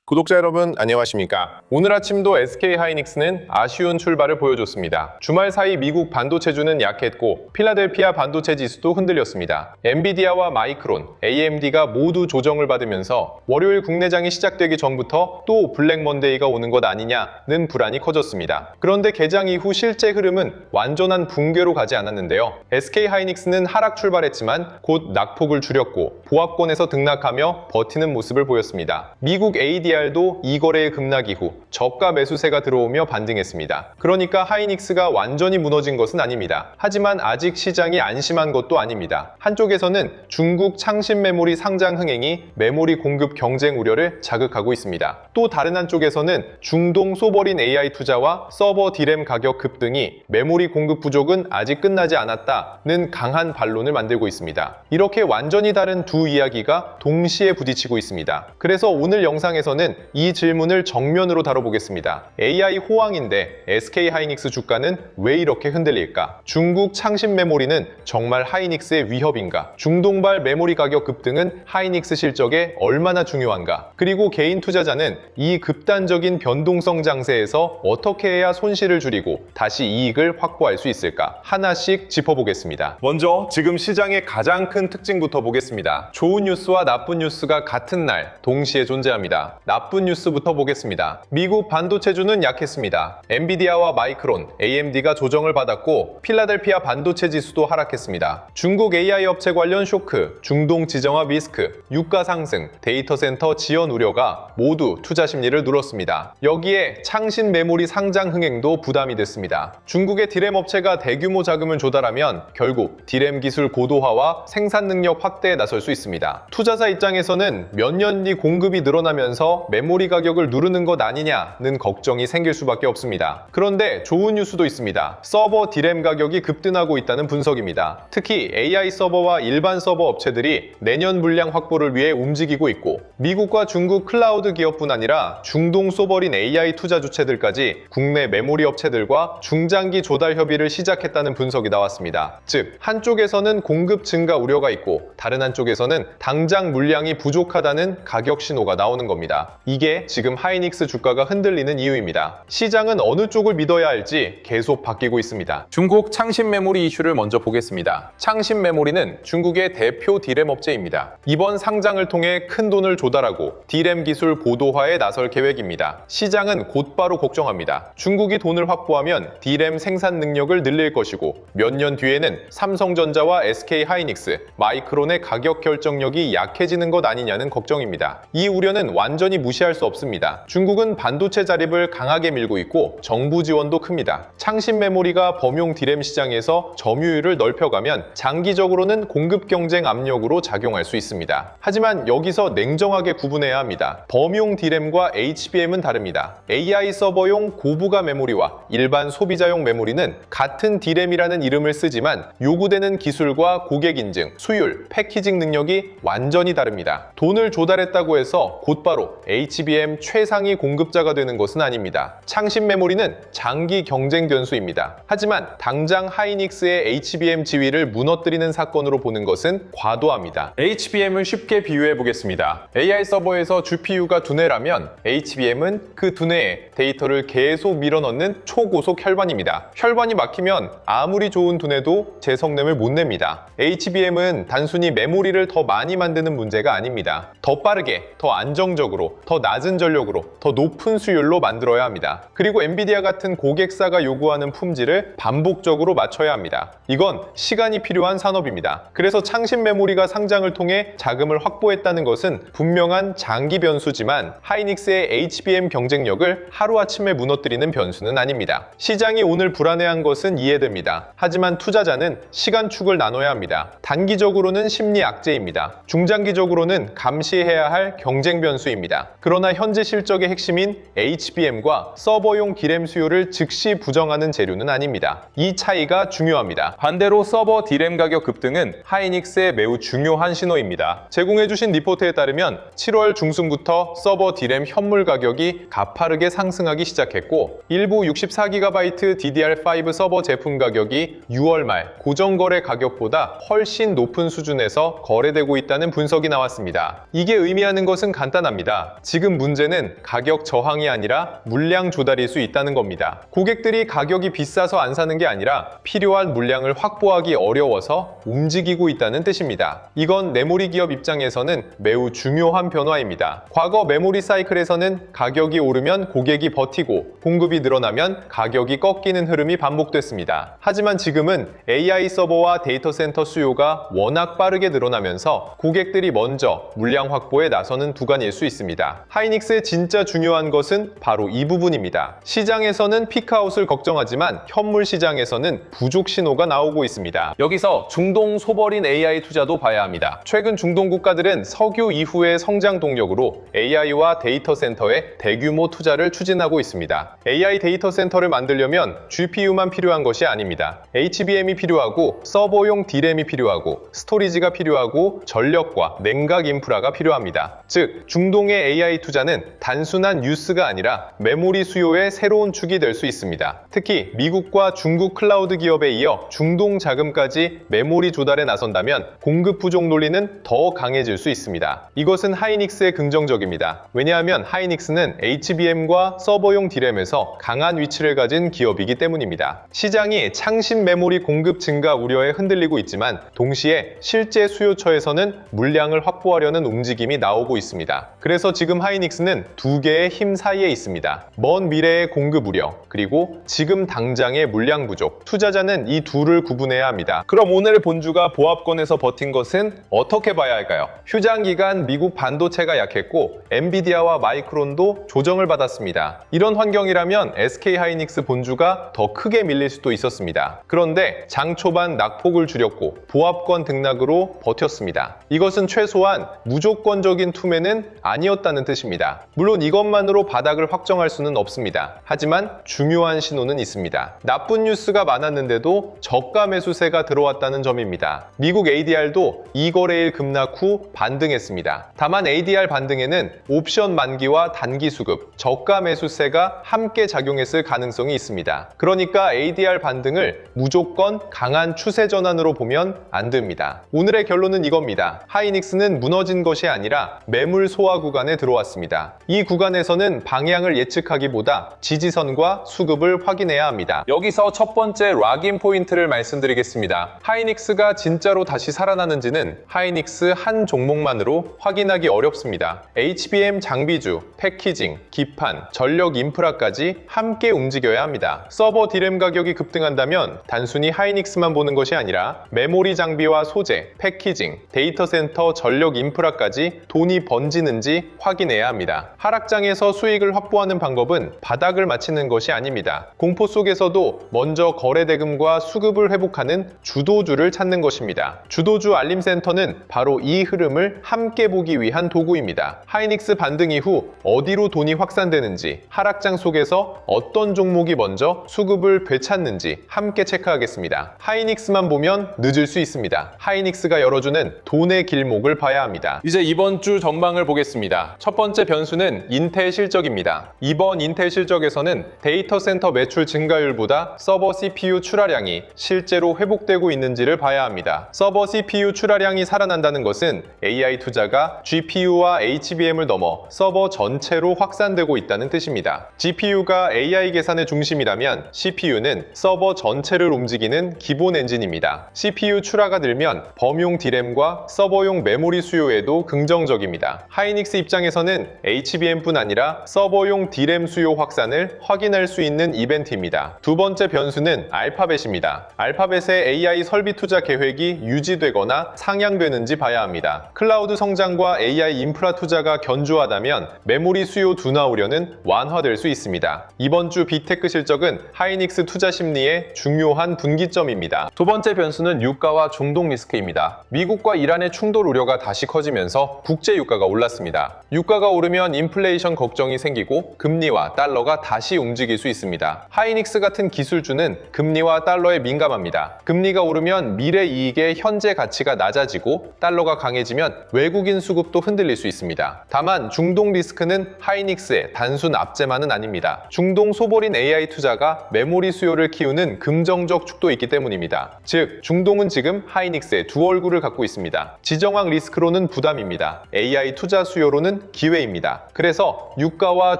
구독자 여러분 안녕하십니까? 오늘 아침도 SK하이닉스는 아쉬운 출발을 보여줬습니다. 주말 사이 미국 반도체주는 약했고 필라델피아 반도체 지수도 흔들렸습니다. 엔비디아와 마이크론, AMD가 모두 조정을 받으면서 월요일 국내장이 시작되기 전부터 또 블랙 먼데이가 오는 것 아니냐는 불안이 커졌습니다. 그런데 개장 이후 실제 흐름은 완전한 붕괴로 가지 않았는데요. SK하이닉스는 하락 출발했지만 곧 낙폭을 줄였고 보합권에서 등락하며 버티는 모습을 보였습니다. 미국 ADR도 이 거래의 급락 이후 저가 매수세가 들어오며 반등했습니다. 그러니까 하이닉스가 완전히 무너진 것은 아닙니다. 하지만 아직 시장이 안심한 것도 아닙니다. 한쪽에서는 중국 창신 메모리 상장 흥행이 메모리 공급 경쟁 우려를 자극하고 있습니다. 또 다른 한쪽에서는 중동 소버린 AI 투자와 서버 D램 가격 급등이 메모리 공급 부족은 아직 끝나지 않았다는 강한 반론을 만들고 있습니다. 이렇게 완전히 다른 두 이야기가 동시에 부딪히고 있습니다. 그래서 오늘 영상에서는 이 질문을 정면으로 다뤄보겠습니다. AI 호황인데 SK하이닉스 주가는 왜 이렇게 흔들릴까? 중국 창신 메모리는 정말 하이닉스의 위협인가? 중동발 메모리 가격 급등은 하이닉스 실적에 얼마나 중요한가? 그리고 개인 투자자는 이 급단적인 변동성 장세에서 어떻게 해야 손실을 줄이고 다시 이익을 확보할 수 있을까? 하나씩 짚어보겠습니다. 먼저 지금 시장의 가장 큰 특징부터 보겠습니다. 좋은 뉴스와 나쁜 뉴스가 같은 날 동시에 존재합니다. 나쁜 뉴스부터 보겠습니다. 미국 반도체주는 약했습니다. 엔비디아와 마이크론, AMD가 조정을 받았고 필라델피아 반도체 지수도 하락했습니다. 중국 AI 업체 관련 쇼크, 중동 지정화 리스크, 유가 상승, 데이터 센터 지연 우려가 모두 투자 심리를 눌렀습니다. 여기에 창신 메모리 상장 흥행도 부담이 됐습니다. 중국의 D램 업체가 대규모 자금을 조달하면 결국 D램 기술 고도화와 생산 능력 확대에 나설 수 있습니다. 투자자 입장에서는 몇 년 뒤 공급이 늘어나면서 메모리 가격을 누르는 것 아니냐는 걱정이 생길 수밖에 없습니다. 그런데 좋은 뉴스도 있습니다. 서버 D램 가격이 급등하고 있다는 분석입니다. 특히 AI 서버와 일반 서버 업체들이 내년 물량 확보를 위해 움직이고 있고 미국과 중국 클라우드 기업뿐 아니라 중동 소버린 AI 투자 주체들까지 국내 메모리 업체들과 중장기 조달 협의를 시작했다는 분석이 나왔습니다. 즉 한쪽에서는 공급 증가 우려가 있고 다른 한쪽에서는 당장 물량이 부족하다는 가격 신호가 나오는 겁니다. 이게 지금 하이닉스 주가가 흔들리는 이유입니다. 시장은 어느 쪽을 믿어야 할지 계속 바뀌고 있습니다. 중국 창신 메모리 이슈를 먼저 보겠습니다. 창신 메모리는 중국의 대표 D램 업체입니다. 이번 상장을 통해 큰 돈을 조달하고 D램 기술 고도화에 나설 계획입니다. 시장은 곧바로 걱정합니다. 중국이 돈을 확보하면 D램 생산 능력을 늘릴 것이고 몇 년 뒤에는 삼성전자와 SK하이닉스, 마이크론의 가격 결정력이 약해지는 것 아니냐는 걱정입니다. 이 우려는 완전히 무시할 수 없습니다. 중국은 반도체 자립을 강하게 밀고 있고 정부 지원도 큽니다. 창신 메모리가 범용 D램 시장에서 점유율을 넓혀가면 장기적으로는 공급 경쟁 압력으로 작용할 수 있습니다. 하지만 여기서 냉정하게 구분해야 합니다. 범용 D램과 HBM은 다릅니다. AI 서버용 고부가 메모리와 일반 소비자용 메모리는 같은 D램이라는 이름을 쓰지만 요구되는 기술과 고객 인증, 수율, 패키징 능력이 완전히 다릅니다. 돈을 조달했다고 해서 곧바로 HBM 최상위 공급자가 되는 것은 아닙니다. 창신 메모리는 장기 경쟁 변수입니다. 하지만 당장 하이닉스의 HBM 지위를 무너뜨리는 사건으로 보는 것은 과도합니다. HBM을 쉽게 비유해 보겠습니다. AI 서버에서 GPU가 두뇌라면 HBM은 그 두뇌에 데이터를 계속 밀어넣는 초고속 혈관입니다. 혈관이 막히면 아무리 좋은 두뇌도 제 성능을 못 냅니다. HBM은 단순히 메모리를 더 많이 만드는 문제가 아닙니다. 더 빠르게, 더 안정적으로, 더 낮은 전력으로, 더 높은 수율로 만들어야 합니다. 그리고 엔비디아 같은 고객사가 요구하는 품질을 반복적으로 맞춰야 합니다. 이건 시간이 필요한 산업입니다. 그래서 창신 메모리가 상장을 통해 자금을 확보했다는 것은 분명한 장기 변수지만 하이닉스의 HBM 경쟁력을 하루아침에 무너뜨리는 변수는 아닙니다. 시장이 오늘 불안해한 것은 이해됩니다. 하지만 투자자는 시간축을 나눠야 합니다. 단기적으로는 심리 악재입니다. 중장기적으로는 감시해야 할 경쟁 변수입니다. 그러나 현재 실적의 핵심인 HBM과 서버용 D램 수요를 즉시 부정하는 재료는 아닙니다. 이 차이가 중요합니다. 반대로 서버 D램 가격 급등은 하이닉스의 매우 중요한 신호입니다. 제공해주신 리포트에 따르면 7월 중순부터 서버 D램 현물 가격이 가파르게 상승하기 시작했고 일부 64GB DDR5 서버 제품 가격이 6월 말 고정거래 가격보다 훨씬 높은 수준에서 거래되고 있다는 분석이 나왔습니다. 이게 의미하는 것은 간단합니다. 지금 문제는 가격 저항이 아니라 물량 조달일 수 있다는 겁니다. 고객들이 가격이 비싸서 안 사는 게 아니라 필요한 물량을 확보하기 어려워서 움직이고 있다는 뜻입니다. 이건 메모리 기업 입장에서는 매우 중요한 변화입니다. 과거 메모리 사이클에서는 가격이 오르면 고객이 버티고 공급이 늘어나면 가격이 꺾이는 흐름이 반복됐습니다. 하지만 지금은 AI 서버와 데이터 센터 수요가 워낙 빠르게 늘어나면서 고객들이 먼저 물량 확보에 나서는 구간일 수 있습니다. 하이닉스의 진짜 중요한 것은 바로 이 부분입니다. 시장에서는 피크아웃을 걱정하지만 현물 시장에서는 부족 신호가 나오고 있습니다. 여기서 중동 소버린 AI 투자도 봐야 합니다. 최근 중동 국가들은 석유 이후의 성장 동력으로 AI와 데이터 센터에 대규모 투자를 추진하고 있습니다. AI 데이터 센터를 만들려면 GPU만 필요한 것이 아닙니다. HBM이 필요하고 서버용 D램이 필요하고 스토리지가 필요하고 전력과 냉각 인프라가 필요합니다. 즉, 중동의 AI 투자는 단순한 뉴스가 아니라 메모리 수요의 새로운 축이 될 수 있습니다. 특히 미국과 중국 클라우드 기업에 이어 중동 자금까지 메모리 조달에 나선다면 공급 부족 논리는 더 강해질 수 있습니다. 이것은 하이닉스에 긍정적입니다. 왜냐하면 하이닉스는 HBM과 서버용 D램에서 강한 위치를 가진 기업이기 때문입니다. 시장이 창신 메모리 공급 증가 우려에 흔들리고 있지만 동시에 실제 수요처에서는 물량을 확보하려는 움직임이 나오고 있습니다. 그래서 지금 하이닉스는 두 개의 힘 사이에 있습니다. 먼 미래의 공급 우려, 그리고 지금 당장의 물량 부족. 투자자는 이 둘을 구분해야 합니다. 그럼 오늘의 본주가 보합권에서 버틴 것은 어떻게 봐야 할까요? 휴장 기간 미국 반도체가 약했고 엔비디아와 마이크론도 조정을 받았습니다. 이런 환경이라면 SK 하이닉스 본주가 더 크게 밀릴 수도 있었습니다. 그런데 장 초반 낙폭을 줄였고 보합권 등락으로 버텼습니다. 이것은 최소한 무조건적인 투매는 아니었다는 뜻입니다. 물론 이것만으로 바닥을 확정할 수는 없습니다. 하지만 중요한 신호는 있습니다. 나쁜 뉴스가 많았는데도 저가 매수세가 들어왔다는 점입니다. 미국 ADR도 2거래일 급락 후 반등했습니다. 다만 ADR 반등에는 옵션 만기와 단기 수급, 저가 매수세가 함께 작용했을 가능성이 있습니다. 그러니까 ADR 반등을 무조건 강한 추세 전환으로 보면 안 됩니다. 오늘의 결론은 이겁니다. 하이닉스는 무너진 것이 아니라 매물 소화 구간에 들어왔습니다. 이 구간에서는 방향을 예측하기보다 지지선과 수급을 확인해야 합니다. 여기서 첫 번째 락인 포인트를 말씀드리겠습니다. 하이닉스가 진짜로 다시 살아나는지는 하이닉스 한 종목만으로 확인하기 어렵습니다. HBM 장비주, 패키징, 기판, 전력 인프라까지 함께 움직여야 합니다. 서버 D램 가격이 급등한다면 단순히 하이닉스만 보는 것이 아니라 메모리 장비와 소재, 패키징, 데이터 센터 전력 인프라까지 돈이 번지는지 확인해야 합니다. 하락장에서 수익을 확보하는 방법은 바닥을 맞히는 것이 아닙니다. 공포 속에서도 먼저 거래 대금과 수급을 회복하는 주도주를 찾는 것입니다. 주도주 알림센터는 바로 이 흐름을 함께 보기 위한 도구입니다. 하이닉스 반등 이후 어디로 돈이 확산되는지, 하락장 속에서 어떤 종목이 먼저 수급을 되찾는지 함께 체크하겠습니다. 하이닉스만 보면 늦을 수 있습니다. 하이닉스가 열어주는 돈의 길목을 봐야 합니다. 이제 이번 주 전망을 보겠습니다. 첫 번째 변수는 인텔 실적입니다. 이번 인텔 실적에서는 데이터 센터 매출 증가율보다 서버 CPU 출하량이 실제로 회복되고 있는지를 봐야 합니다. 서버 CPU 출하량이 살아난다는 것은 AI 투자가 GPU와 HBM을 넘어 서버 전체로 확산되고 있다는 뜻입니다. GPU가 AI 계산의 중심이라면 CPU는 서버 전체를 움직이는 기본 엔진입니다. CPU 출하가 늘면 범용 D램과 서버용 메모리 수요에도 긍정적입니다. 하이닉스 입장에서는 HBM뿐 아니라 서버용 D램 수요 확산을 확인할 수 있는 이벤트입니다. 두 번째 변수는 알파벳입니다. 알파벳의 AI 설비 투자 계획이 유지되거나 상향되는지 봐야 합니다. 클라우드 성장과 AI 인프라 투자가 견조하다면 메모리 수요 둔화 우려는 완화될 수 있습니다. 이번 주 빅테크 실적은 하이닉스 투자 심리의 중요한 분기점입니다. 두 번째 변수는 유가와 중동 리스크입니다. 미국과 이란의 충돌 우려가 다시 커지면서 국제 유가가 올랐습니다. 유가가 오르면 인플레이션 걱정이 생기고 금리와 달러가 다시 움직일 수 있습니다. 하이닉스 같은 기술주는 금리와 달러에 민감합니다. 금리가 오르면 미래 이익의 현재 가치가 낮아지고 달러가 강해지면 외국인 수급도 흔들릴 수 있습니다. 다만 중동 리스크는 하이닉스의 단순 압제만은 아닙니다. 중동 소버린 AI 투자가 메모리 수요를 키우는 긍정적 축도 있기 때문입니다. 즉, 중동은 지금 하이닉스의 두 얼굴을 갖고 있습니다. 지정학 리스크로는 부담입니다. AI 투자 수요로는 기회입니다. 그래서 유가와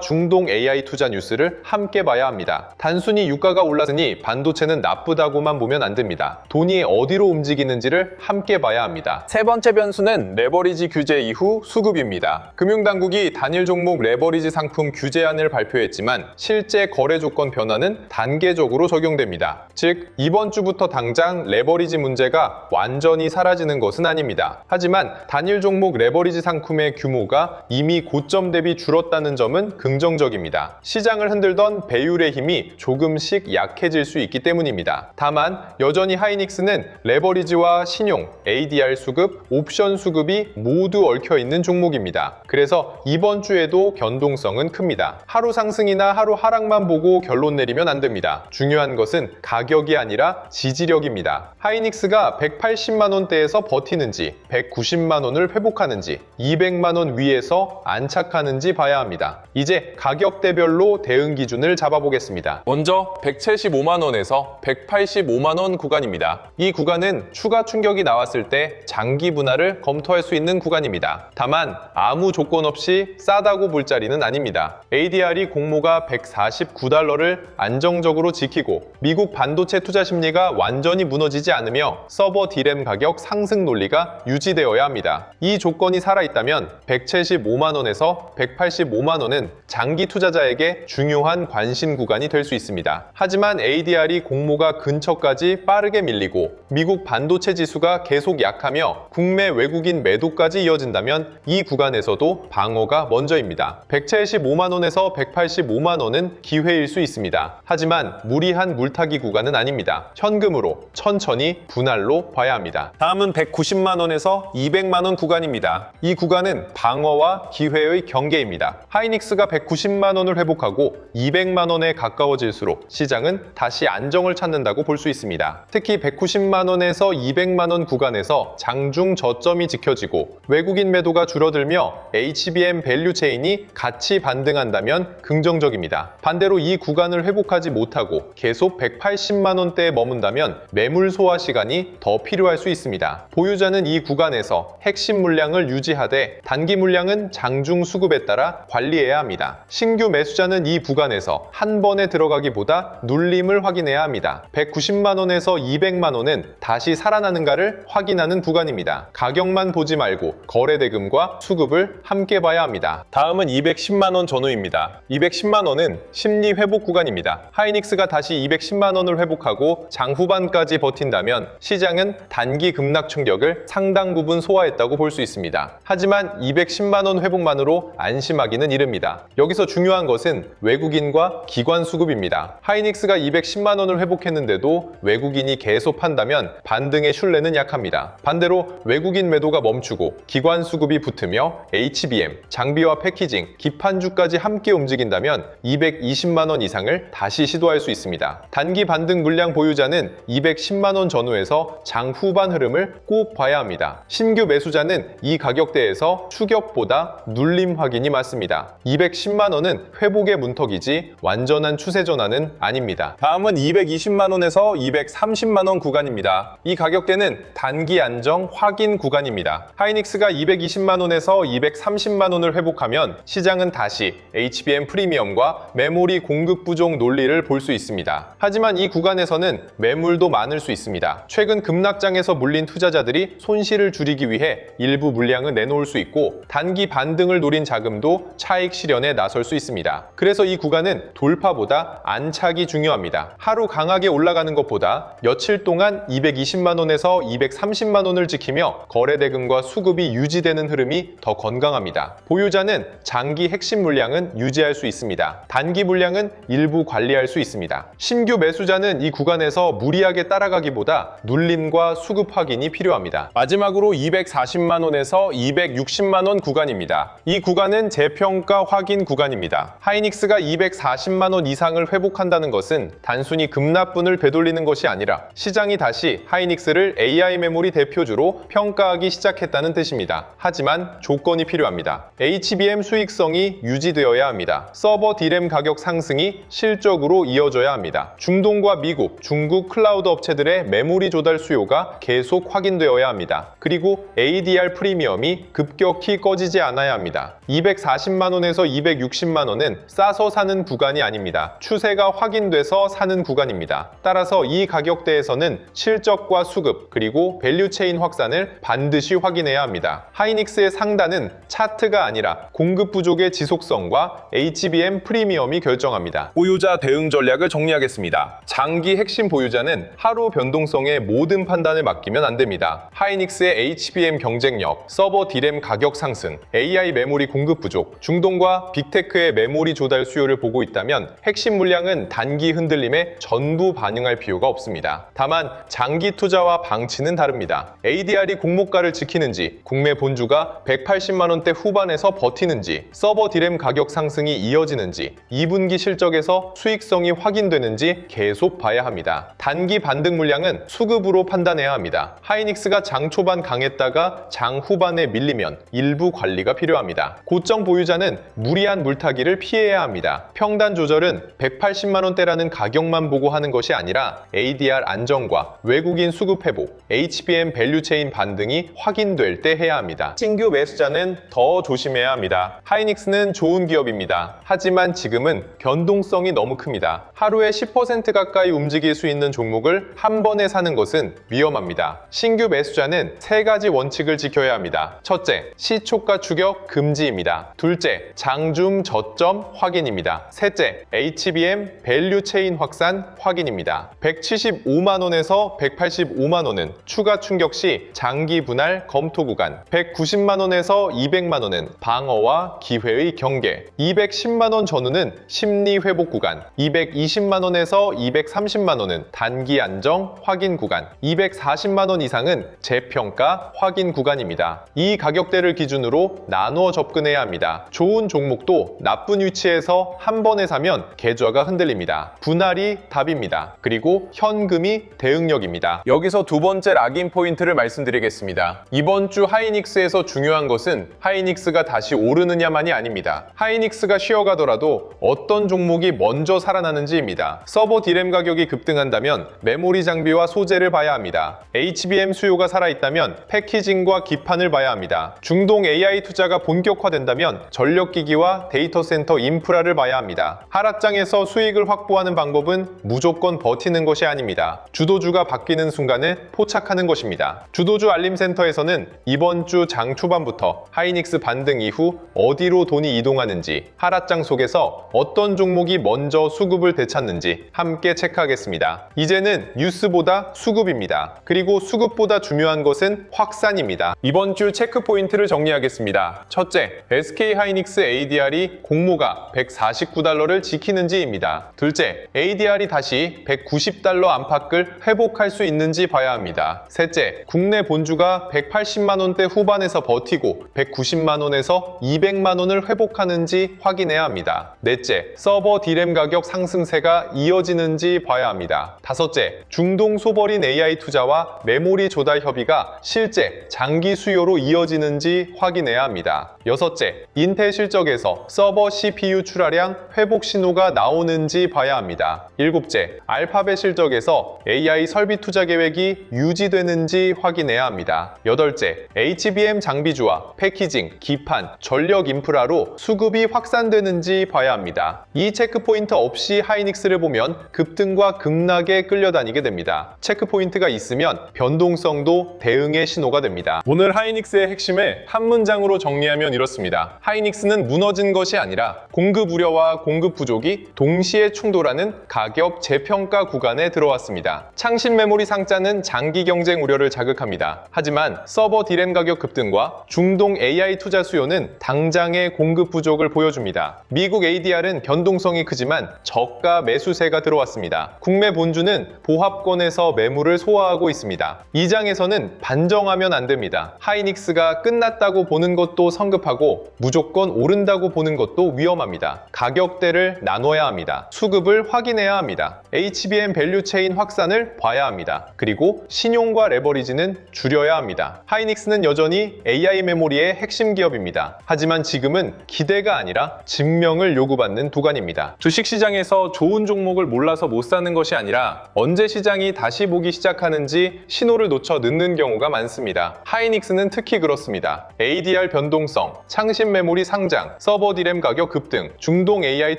중동 AI 투자 뉴스를 함께 봐야 합니다. 단순히 유가가 올랐으니 반도체는 나쁘다고만 보면 안 됩니다. 돈이 어디로 움직이는지를 함께 봐야 합니다. 세 번째 변수는 레버리지 규제 이후 수급입니다. 금융당국이 단일 종목 레버리지 상품 규제안을 발표했지만 실제 거래 조건 변화는 단계적으로 적용됩니다. 즉, 이번 주부터 당장 레버리지 문제가 완전히 사라지는 것은 아닙니다. 하지만 단일 종목 레버리지 상품의 규모가 이미 고점 대비 줄었다는 점은 긍정적입니다. 시장을 흔들던 배율의 힘이 조금씩 약해질 수 있기 때문입니다. 다만 여전히 하이닉스는 레버리지와 신용, ADR 수급, 옵션 수급이 모두 얽혀있는 종목입니다. 그래서 이번 주에도 변동성은 큽니다. 하루 상승이나 하루 하락만 보고 결론 내리면 안 됩니다. 중요한 것은 가격이 아니라 지지력입니다. 하이닉스가 180만 원대에서 버티는지, 190만 원을 회복하는지, 200만 원 위에서 안착하는지 봐야 합니다. 이제 가격대별로 대응 기준을 잡아보겠습니다. 먼저 175만 원에서 185만 원 구간입니다. 이 구간은 추가 충격이 나왔을 때 장기 분할을 검토할 수 있는 구간입니다. 다만 아무 조건 없이 싸다고 볼 자리는 아닙니다. ADR이 공모가 149달러를 안정적으로 지키고 미국 반도체 투자 심리가 완전히 무너지지 않으며 서버 D램 가격 상승 논리가 유지되어야 합니다. 이 조건이 살아있다면 175만 원에서 185만 원은 장기 투자자에게 중요한 관심 구간이 될 수 있습니다. 하지만 ADR이 공모가 근처까지 빠르게 밀리고 미국 반도체 지수가 계속 약하며 국내 외국인 매도까지 이어진다면 이 구간에서도 방어가 먼저입니다. 175만 원에서 185만 원은 기회일 수 있습니다. 하지만 무리한 물타기 구간은 아닙니다. 현금으로 천천히 분할로 봐야 합니다. 다음은 190만 원에서 200만 원 구간입니다. 이 구간은 방어와 기회의 경계입니다. 하이닉스가 190만 원을 회복하고 200만 원에 가까워질수록 시장은 다시 안정을 찾는다고 볼 수 있습니다. 특히 190만 원에서 200만 원 구간에서 장중 저점이 지켜지고 외국인 매도가 줄어들며 HBM 밸류 체인이 같이 반등한다면 긍정적입니다. 반대로 이 구간을 회복하지 못하고 계속 180만 원대에 머문다면 매물 소화 시간이 더 필요할 수 있습니다. 보유자는 이 구간에서 핵심 물량을 유지하되 단기 물량은 장중 수급에 따라 관리해야 합니다. 신규 매수자는 이 구간에서 한 번에 들어가기보다 눌림을 확인해야 합니다. 190만 원에서 200만 원은 다시 살아나는가를 확인하는 구간입니다. 가격만 보지 말고 거래 대금과 수급을 함께 봐야 합니다. 다음은 210만 원 전후입니다. 210만 원은 심리 회복 구간입니다. 하이닉스가 다시 210만 원을 회복하고 장 후반까지 버틴다면 시장은 단기 급락 충격을 상당 부분 소화했다고 볼 수 있습니다. 하지만 210만 원 회복만으로 안심하기는 이릅니다. 여기서 중요한 것은 외국인과 기관 수급입니다. 하이닉스가 210만 원을 회복했는데도 외국인이 계속 판다면 반등의 신뢰는 약합니다. 반대로 외국인 매도가 멈추고 기관 수급이 붙으며 HBM, 장비와 패키징, 기판주까지 함께 움직인다면 220만 원 이상을 다시 시도할 수 있습니다. 단기 반등 물량 보유자는 210만 원 전후에서 장 후반 흐름을 꼭 봐야 합니다. 신규 매수자는 이 가격대에서 추격보다 눌림 확인이 맞습니다. 210만 원은 회복의 문턱이지 완전한 추세 전환은 아닙니다. 다음은 220만 원에서 230만 원 구간입니다. 이 가격대는 단기 안정 확인 구간입니다. 하이닉스가 220만 원에서 230만 원을 회복하면 시장은 다시 HBM 프리미엄과 메모리 공급 부족 논리를 볼 수 있습니다. 하지만 이 구간에서는 매물도 많을 수 있습니다. 최근 급락장에서 물린 투자자들이 손실을 줄이기 위해 일부 물량을 내놓을 수 있고 단기 반등을 노린 자금도 차익 실현에 나설 수 있습니다. 그래서 이 구간은 돌파보다 안착이 중요합니다. 하루 강하게 올라가는 것보다 며칠 동안 220만 원에서 230만 원을 지키며 거래 대금과 수급이 유지되는 흐름이 더 건강합니다. 보유자는 장기 핵심 물량은 유지할 수 있습니다. 단기 물량은 일부 관리할 수 있습니다. 신규 매수자는 이 구간에서 무리하게 따라가기보다 눌림과 수급 확인이 필요합니다. 마지막으로 240만 원에서 260만 원 구간입니다. 이 구간은 재평가 확인 구간입니다. 하이닉스가 240만 원 이상을 회복한다는 것은 단순히 급락분을 되돌리는 것이 아니라 시장이 다시 하이닉스를 AI 메모리 대표주로 평가하기 시작했다는 뜻입니다. 하지만 조건이 필요합니다. HBM 수익성이 유지되어야 합니다. 서버 D램 가격 상승이 실적으로 이어져야 합니다. 중동과 미국, 중국 클라우드 업체들의 메모리 조달 수요가 계속 확인되어야 합니다. 그리고 ADR 프리미엄이 급격히 꺼지지 않아 않아야 합니다. 240만원에서 260만원은 싸서 사는 구간이 아닙니다. 추세가 확인돼서 사는 구간입니다. 따라서 이 가격대에서는 실적과 수급 그리고 밸류체인 확산을 반드시 확인해야 합니다. 하이닉스의 상단은 차트가 아니라 공급 부족의 지속성과 HBM 프리미엄이 결정합니다. 보유자 대응 전략을 정리하겠습니다. 장기 핵심 보유자는 하루 변동성의 모든 판단을 맡기면 안 됩니다. 하이닉스의 HBM 경쟁력, 서버 D램 가격 상승, AI 메모리 공급 부족, 중동과 빅테크의 메모리 조달 수요를 보고 있다면 핵심 물량은 단기 흔들림에 전부 반응할 필요가 없습니다. 다만 장기 투자와 방치는 다릅니다. ADR이 공모가를 지키는지, 국내 본주가 180만원대 후반에서 버티는지, 서버 D램 가격 상승이 이어지는지, 2분기 실적에서 수익성이 확인되는지 계속 봐야 합니다. 단기 반등 물량은 수급으로 판단해야 합니다. 하이닉스가 장 초반 강했다가 장 후반에 밀리면 일부 관리가 필요합니다. 고점 보유자는 무리한 물타기를 피해야 합니다. 평단 조절은 180만원대라는 가격만 보고 하는 것이 아니라 ADR 안정과 외국인 수급 회복, HBM 밸류체인 반등이 확인될 때 해야 합니다. 신규 매수자는 더 조심해야 합니다. 하이닉스는 좋은 기업입니다. 하지만 지금은 변동성이 너무 큽니다. 하루에 10% 가까이 움직일 수 있는 종목을 한 번에 사는 것은 위험합니다. 신규 매수자는 세 가지 원칙을 지켜야 합니다. 첫째, 시초가 추격 금지입니다. 둘째, 장중 저점 확인입니다. 셋째, HBM 밸류체인 확산 확인입니다. 175만원에서 185만원은 추가 충격 시 장기 분할 검토 구간, 190만원에서 200만원은 방어와 기회의 경계, 210만원 전후는 심리 회복 구간, 220만원에서 230만원은 단기 안정 확인 구간, 240만원 이상은 재평가 확인 구간입니다. 이 가격대를 기준으로 나누어 접근해야 합니다. 좋은 종목도 나쁜 위치에서 한 번에 사면 계좌가 흔들립니다. 분할이 답입니다. 그리고 현금이 대응력입니다. 여기서 두 번째 락인 포인트를 말씀드리겠습니다. 이번 주 하이닉스에서 중요한 것은 하이닉스가 다시 오르느냐만이 아닙니다. 하이닉스가 쉬어가더라도 어떤 종목이 먼저 살아나는지입니다. 서버 D램 가격이 급등한다면 메모리 장비와 소재를 봐야 합니다. HBM 수요가 살아있다면 패키징과 기판을 봐야 합니다. 중동 AI 투자가 본격화된다면 전력기기와 데이터 센터 인프라를 봐야 합니다. 하락장에서 수익을 확보하는 방법은 무조건 버티는 것이 아닙니다. 주도주가 바뀌는 순간에 포착하는 것입니다. 주도주 알림센터에서는 이번 주 장 초반부터 하이닉스 반등 이후 어디로 돈이 이동하는지, 하락장 속에서 어떤 종목이 먼저 수급을 되찾는지 함께 체크하겠습니다. 이제는 뉴스보다 수급입니다. 그리고 수급보다 중요한 것은 확산입니다. 이번 주 체크 포인트를 정리하겠습니다. 첫째, SK 하이닉스 ADR이 공모가 149달러를 지키는지입니다. 둘째, ADR이 다시 190달러 안팎을 회복할 수 있는지 봐야 합니다. 셋째, 국내 본주가 180만원대 후반에서 버티고 190만원에서 200만원을 회복하는지 확인해야 합니다. 넷째, 서버 D램 가격 상승세가 이어지는지 봐야 합니다. 다섯째, 중동 소버린 AI 투자와 메모리 조달 협의가 실제 장기 수요로 이어지는지 확인해야 합니다. 여섯째, 인텔 실적에서 서버 CPU 출하량 회복 신호가 나오는지 봐야 합니다. 일곱째, 알파벳 실적에서 AI 설비 투자 계획이 유지되는지 확인해야 합니다. 여덟째, HBM 장비주와 패키징, 기판, 전력 인프라로 수급이 확산되는지 봐야 합니다. 이 체크포인트 없이 하이닉스를 보면 급등과 급락에 끌려다니게 됩니다. 체크포인트가 있으면 변동성도 대응의 신호가 됩니다. 오늘 하이닉스의 핵심을 한 문장으로 정리하면 이렇습니다. 하이닉스는 무너진 것이 아니라 공급 우려와 공급 부족이 동시에 충돌하는 가격 재평가 구간에 들어왔습니다. 창신 메모리 상자는 장기 경쟁 우려를 자극합니다. 하지만 서버 D램 가격 급등과 중동 AI 투자 수요는 당장의 공급 부족을 보여줍니다. 미국 ADR은 변동성이 크지만 저가 매수세가 들어왔습니다. 국내 본주는 보합권에서 매물을 소화하고 있습니다. 이 장에서는 반정하면 안 됩니다. 하이닉스가 끝났다고 보는 것도 성급하고 무조건 오른다고 보는 것도 위험합니다. 가격대를 나눠야 합니다. 수급을 확인해야 합니다. HBM 밸류체인 확산을 봐야 합니다. 그리고 신용과 레버리지는 줄여야 합니다. 하이닉스는 여전히 AI 메모리의 핵심 기업입니다. 하지만 지금은 기대가 아니라 증명을 요구받는 구간입니다. 주식시장에서 좋은 종목을 몰라서 못 사는 것이 아니라 언제 시장이 다시 보기 시작하는지 신호를 놓쳐 늦는 경우가 많습니다. 하이닉스는 특히 그렇습니다. ADR 변동성, 일정, 창신 메모리 상장, 서버 디램 가격 급등, 중동 AI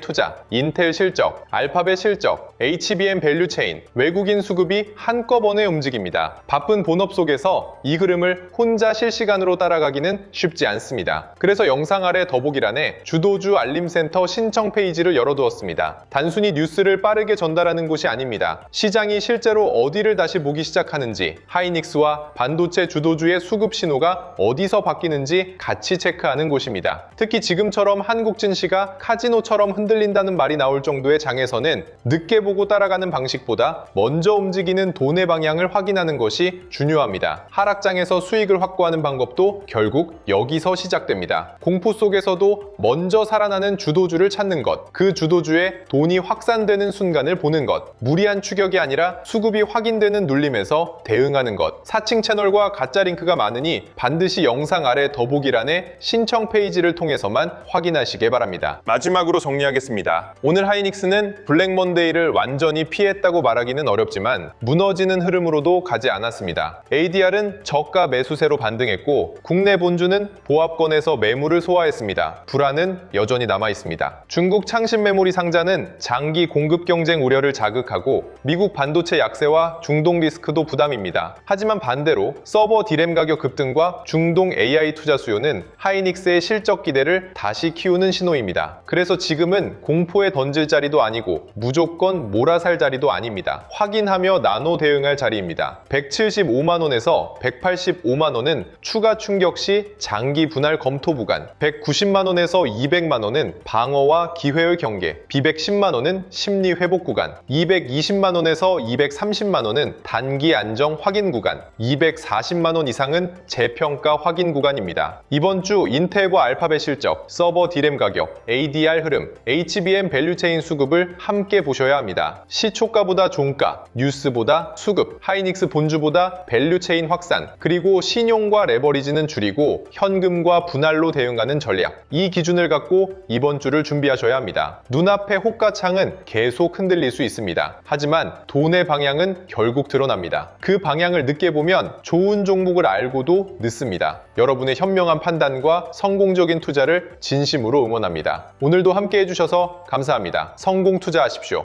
투자, 인텔 실적, 알파벳 실적, HBM 밸류 체인, 외국인 수급이 한꺼번에 움직입니다. 바쁜 본업 속에서 이 흐름을 혼자 실시간으로 따라가기는 쉽지 않습니다. 그래서 영상 아래 더보기란에 주도주 알림센터 신청 페이지를 열어두었습니다. 단순히 뉴스를 빠르게 전달하는 곳이 아닙니다. 시장이 실제로 어디를 다시 보기 시작하는지, 하이닉스와 반도체 주도주의 수급 신호가 어디서 바뀌는지 같이 체크하는 곳입니다. 특히 지금처럼 한국 증시가 카지노처럼 흔들린다는 말이 나올 정도의 장에서는 늦게 보고 따라가는 방식보다 먼저 움직이는 돈의 방향을 확인하는 것이 중요합니다. 하락장에서 수익을 확보하는 방법도 결국 여기서 시작됩니다. 공포 속에서도 먼저 살아나는 주도주를 찾는 것, 그 주도주의 돈이 확산되는 순간을 보는 것, 무리한 추격이 아니라 수급이 확인되는 눌림에서 대응하는 것. 사칭 채널과 가짜 링크가 많으니 반드시 영상 아래 더보기란에 신청 페이지를 통해서만 확인하시기 바랍니다. 마지막으로 정리하겠습니다. 오늘 하이닉스는 블랙 먼데이를 완전히 피했다고 말하기는 어렵지만 무너지는 흐름으로도 가지 않았습니다. ADR은 저가 매수세로 반등했고 국내 본주는 보합권에서 매물을 소화했습니다. 불안은 여전히 남아있습니다. 중국 창신 메모리 상자는 장기 공급 경쟁 우려를 자극하고 미국 반도체 약세와 중동 리스크도 부담입니다. 하지만 반대로 서버 디램 가격 급등과 중동 AI 투자 수요는 하이닉스의 실적 기대를 다시 키우는 신호입니다. 그래서 지금은 공포에 던질 자리도 아니고 무조건 몰아살 자리도 아닙니다. 확인하며 나눠 대응할 자리입니다. 175만원에서 185만원은 추가 충격 시 장기 분할 검토 구간, 190만원에서 200만원은 방어와 기회의 경계, B110만원은 심리 회복 구간, 220만원에서 230만원은 단기 안정 확인 구간, 240만원 이상은 재평가 확인 구간입니다. 이번 주 인텔과 알파벳 실적, 서버 디램 가격, ADR 흐름, HBM 밸류체인 수급을 함께 보셔야 합니다. 시초가보다 종가, 뉴스보다 수급, 하이닉스 본주보다 밸류체인 확산, 그리고 신용과 레버리지는 줄이고 현금과 분할로 대응하는 전략. 이 기준을 갖고 이번 주를 준비하셔야 합니다. 눈앞의 호가창은 계속 흔들릴 수 있습니다. 하지만 돈의 방향은 결국 드러납니다. 그 방향을 늦게 보면 좋은 종목을 알고도 늦습니다. 여러분의 현명한 판단과 성공적인 투자를 진심으로 응원합니다. 오늘도 함께 해주셔서 감사합니다. 성공 투자하십시오.